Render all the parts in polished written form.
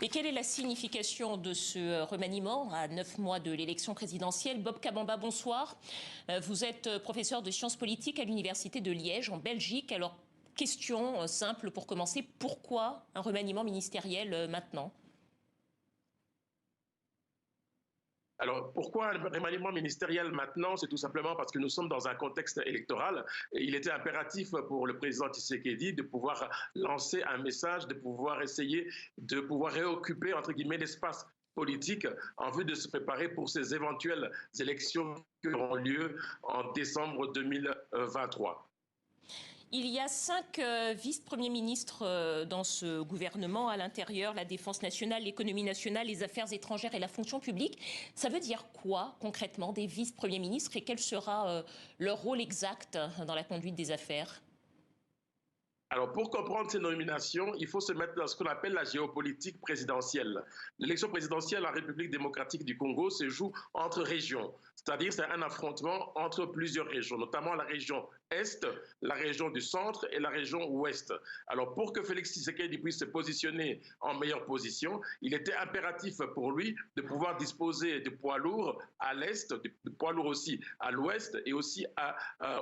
Et quelle est la signification de ce remaniement à 9 mois de l'élection présidentielle? Bob Kabamba, bonsoir. Vous êtes professeur de sciences politiques à l'Université de Liège, en Belgique. Alors, question simple pour commencer. Pourquoi un remaniement ministériel maintenant? Alors, pourquoi un remaniement ministériel maintenant? C'est tout simplement parce que nous sommes dans un contexte électoral. Et il était impératif pour le président Tshisekedi de pouvoir lancer un message, de pouvoir essayer de pouvoir réoccuper, entre guillemets, l'espace politique en vue de se préparer pour ces éventuelles élections qui auront lieu en décembre 2023. Il y a 5 vice-premiers ministres dans ce gouvernement, à l'intérieur, la défense nationale, l'économie nationale, les affaires étrangères et la fonction publique. Ça veut dire quoi concrètement des vice-premiers ministres et quel sera leur rôle exact dans la conduite des affaires? Alors, pour comprendre ces nominations, il faut se mettre dans ce qu'on appelle la géopolitique présidentielle. L'élection présidentielle en République démocratique du Congo se joue entre régions, c'est-à-dire c'est un affrontement entre plusieurs régions, notamment la région Est, la région du Centre et la région Ouest. Alors, pour que Félix Tshisekedi puisse se positionner en meilleure position, il était impératif pour lui de pouvoir disposer de poids lourds à l'Est, de poids lourds aussi à l'Ouest et aussi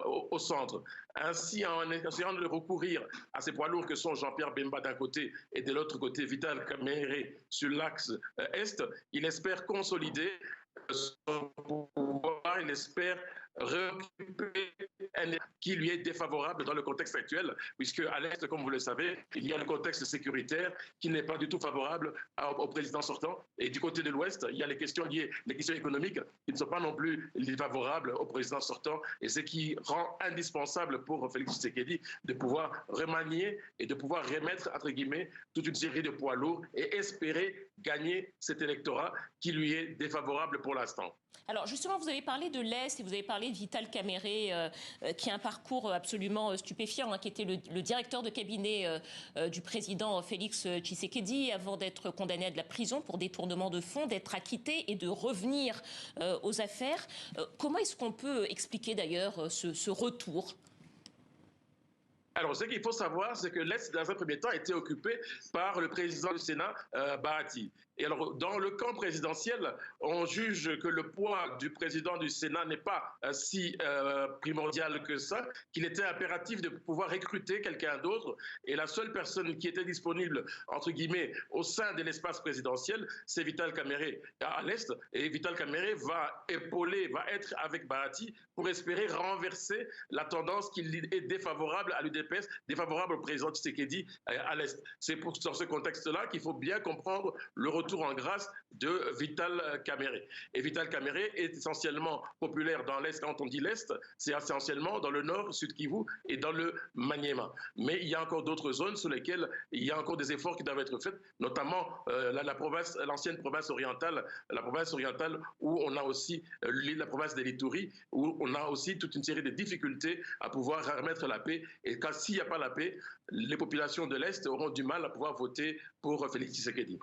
au Centre. Ainsi, en essayant de recourir à ces poids lourds que sont Jean-Pierre Bemba d'un côté et de l'autre côté Vital Kamerhe sur l'axe Est, il espère consolider son pouvoir, il espère réoccuper un qui lui est défavorable dans le contexte actuel, puisque à l'Est, comme vous le savez, il y a le contexte sécuritaire qui n'est pas du tout favorable au président sortant. Et du côté de l'Ouest, il y a les questions liées, les questions économiques qui ne sont pas non plus favorables au président sortant. Et ce qui rend indispensable pour Félix Tshisekedi de pouvoir remanier et de pouvoir remettre, entre guillemets, toute une série de poids lourds et espérer gagner cet électorat qui lui est défavorable pour l'instant. Alors justement, vous avez parlé de l'Est et vous avez parlé de Vital Kamerhe, qui a un parcours absolument stupéfiant, qui était le directeur de cabinet du président Félix Tshisekedi, avant d'être condamné à de la prison pour détournement de fonds, d'être acquitté et de revenir aux affaires. Comment est-ce qu'on peut expliquer d'ailleurs ce retour ? Alors, ce qu'il faut savoir, c'est que l'Est, dans un premier temps, a été occupé par le président du Sénat, Bahati. Et alors, dans le camp présidentiel, on juge que le poids du président du Sénat n'est pas si primordial que ça, qu'il était impératif de pouvoir recruter quelqu'un d'autre. Et la seule personne qui était disponible, entre guillemets, au sein de l'espace présidentiel, c'est Vital Kamerhe à l'Est. Et Vital Kamerhe va épauler, va être avec Bahati pour espérer renverser la tendance qui est défavorable à l'UDP, défavorable au président Tshisekedi à l'Est. C'est dans ce contexte-là qu'il faut bien comprendre le retour en grâce de Vital Kamerhe. Et Vital Kamerhe est essentiellement populaire dans l'Est. Quand on dit l'Est, c'est essentiellement dans le Nord, Sud Kivu et dans le Maniema. Mais il y a encore d'autres zones sur lesquelles il y a encore des efforts qui doivent être faits, notamment l'ancienne province orientale, la province orientale où on a aussi la province de l'Ituri, où on a aussi toute une série de difficultés à pouvoir remettre la paix. Et s'il n'y a pas la paix, les populations de l'Est auront du mal à pouvoir voter pour Félix Tshisekedi.